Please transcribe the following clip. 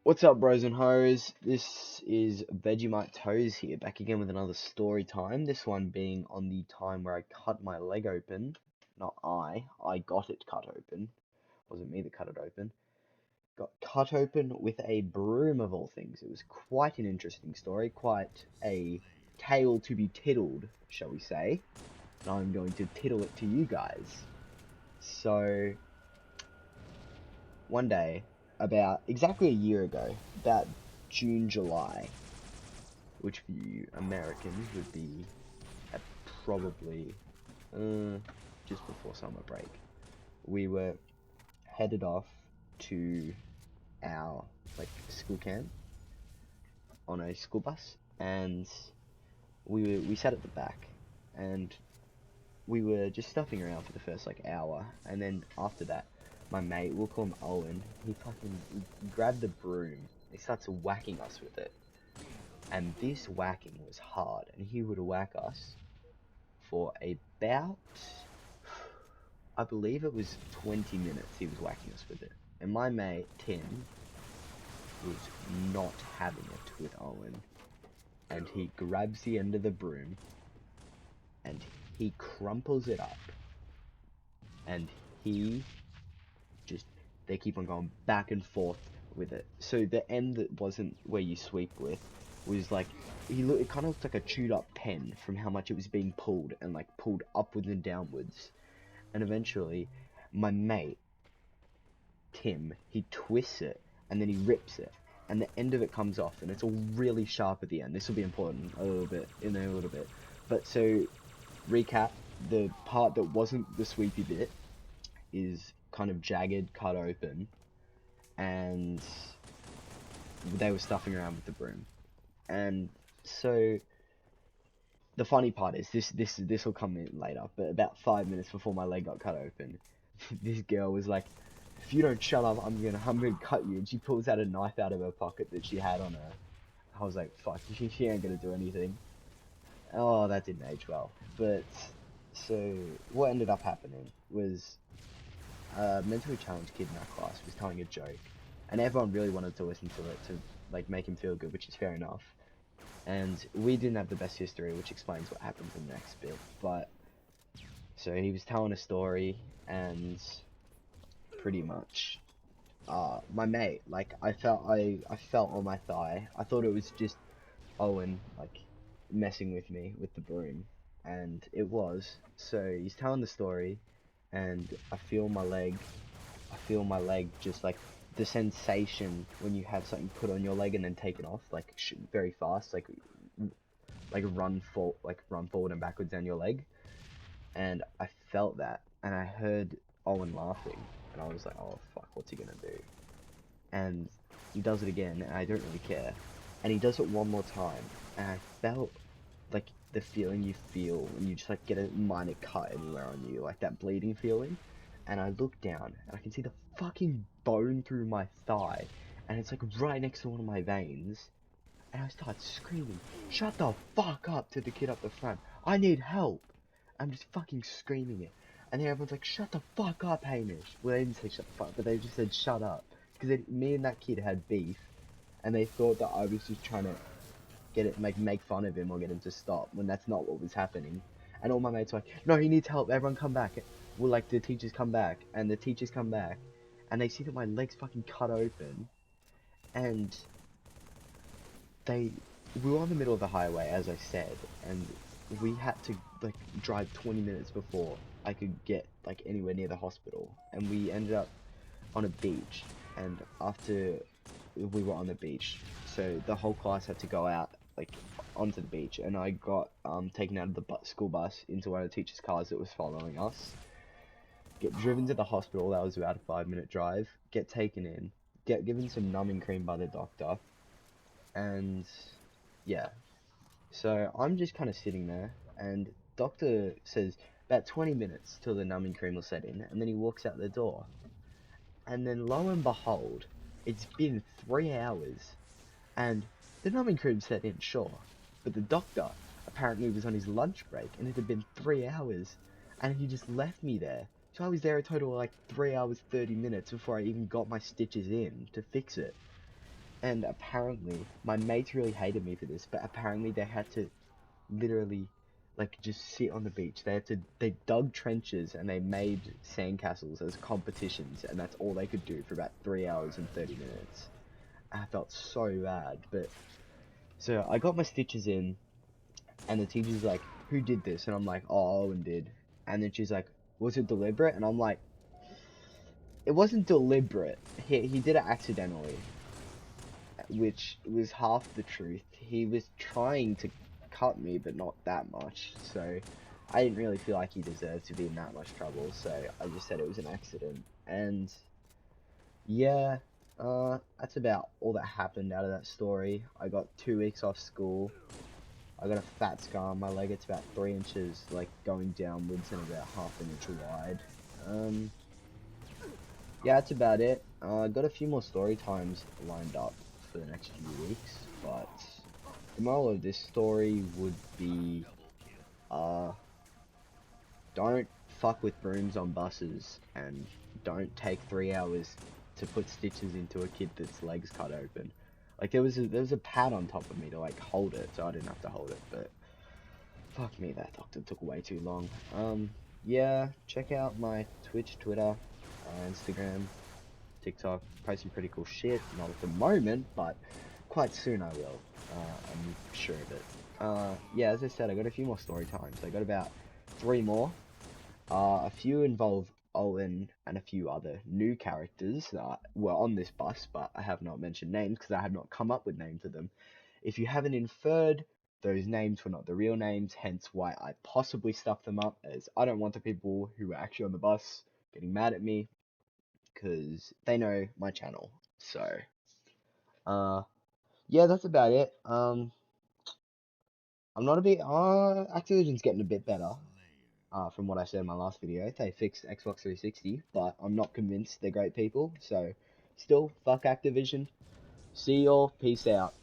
What's up, bros and hoes? This is VegemiteToes here, back again with another story time. This one being on the time where I cut my leg open. Not I got it cut open. Wasn't me that cut it open. Got cut open with a broom of all things. It was quite an interesting story, quite a tale to be tiddled, shall we say. And I'm going to tiddle it to you guys. So, one day, about exactly a year ago, about June, July, which for you Americans would be at probably just before summer break. We were headed off to our school camp on a school bus, and we sat at the back, and we were just stuffing around for the first hour, and then after that, my mate, we'll call him Owen, he grabbed the broom, he starts whacking us with it. And this whacking was hard, and he would whack us for about, I believe it was 20 minutes he was whacking us with it. And my mate, Tim, was not having it with Owen. And he grabs the end of the broom, and he crumples it up. And they keep on going back and forth with it. So the end that wasn't where you sweep with was it kind of looked like a chewed up pen from how much it was being pulled and pulled upwards and downwards. And eventually my mate Tim, he twists it and then he rips it, and the end of it comes off, and it's all really sharp at the end. This will be important in a little bit. But so, recap, the part that wasn't the sweepy bit is kind of jagged, cut open, and they were stuffing around with the broom. And so the funny part is this will come in later, but about 5 minutes before my leg got cut open, this girl was like, "If you don't shut up, I'm gonna cut you." And she pulls out a knife out of her pocket that she had on her. I was like, "Fuck, she ain't gonna do anything." Oh, that didn't age well. But so what ended up happening was a mentally challenged kid in our class was telling a joke, and everyone really wanted to listen to it to make him feel good, which is fair enough. And we didn't have the best history, which explains what happens in the next bit. But so he was telling a story, and pretty much my mate, I felt on my thigh. I thought it was just Owen messing with me with the broom, and it was. So he's telling the story, and I feel my leg just the sensation when you have something put on your leg and then taken off very fast, run forward and backwards down your leg. And I felt that, and I heard Owen laughing, and I was like, "Oh fuck, what's he gonna do?" And he does it again, and I don't really care. And he does it one more time, and I felt the feeling you feel when you just get a minor cut anywhere on you, that bleeding feeling. And I look down, and I can see the fucking bone through my thigh, and it's right next to one of my veins. And I start screaming, "Shut the fuck up!" to the kid up the front. "I need help!" I'm just fucking screaming it. And then everyone's like, "Shut the fuck up, Hamish!" Well, they didn't say shut the fuck, but they just said shut up. Because me and that kid had beef, and they thought that I was just trying to make fun of him or get him to stop, when that's not what was happening. And all my mates were like, "No, he needs help, everyone come back." Well, the teachers come back, and the teachers come back, and they see that my leg's fucking cut open, and we were on the middle of the highway, as I said, and we had to drive 20 minutes before I could get anywhere near the hospital, and we ended up on a beach. And after we were on the beach, so the whole class had to go out onto the beach, and I got taken out of the school bus into one of the teachers' cars that was following us, get driven to the hospital. That was about a 5-minute drive. Get taken in, get given some numbing cream by the doctor, and yeah. So I'm just kind of sitting there, and doctor says about 20 minutes till the numbing cream will set in, and then he walks out the door. And then lo and behold, it's been 3 hours, and the numbing cream set in, sure, but the doctor apparently was on his lunch break, and it had been 3 hours, and he just left me there. So I was there a total of 3 hours 30 minutes before I even got my stitches in to fix it. And apparently, my mates really hated me for this, but apparently they had to literally, like, just sit on the beach. They dug trenches and they made sandcastles as competitions, and that's all they could do for about 3 hours and 30 minutes. I felt so bad, but, so I got my stitches in, and the teacher's like, who did this? And I'm like, oh, Owen did. And then she's like, was it deliberate? And I'm like, it wasn't deliberate. He did it accidentally, which was half the truth. He was trying to cut me, but not that much. So I didn't really feel like he deserved to be in that much trouble. So I just said it was an accident. And yeah, that's about all that happened out of that story. I got 2 weeks off school. I got a fat scar on my leg. It's about 3 inches, like, going downwards and about half an inch wide. Yeah, that's about it. I got a few more story times lined up for the next few weeks, but the moral of this story would be, uh, don't fuck with brooms on buses, and don't take 3 hours to put stitches into a kid that's legs cut open. Like, there was a pad on top of me to, like, hold it, so I didn't have to hold it, but fuck me, that doctor took way too long. Yeah, check out my Twitch, Twitter, Instagram, TikTok, posting pretty cool shit. Not at the moment, but quite soon I will. I'm sure of it. Yeah, as I said, I got a few more story times. I got about 3 more. A few involve Owen and a few other new characters that were on this bus, but I have not mentioned names because I have not come up with names of them. If you haven't inferred, those names were not the real names, hence why I possibly stuffed them up, as I don't want the people who were actually on the bus getting mad at me, because they know my channel. So, uh, yeah, that's about it. I'm not a bit, Activision's getting a bit better, from what I said in my last video. They fixed Xbox 360, but I'm not convinced they're great people, so still, fuck Activision. See y'all, peace out.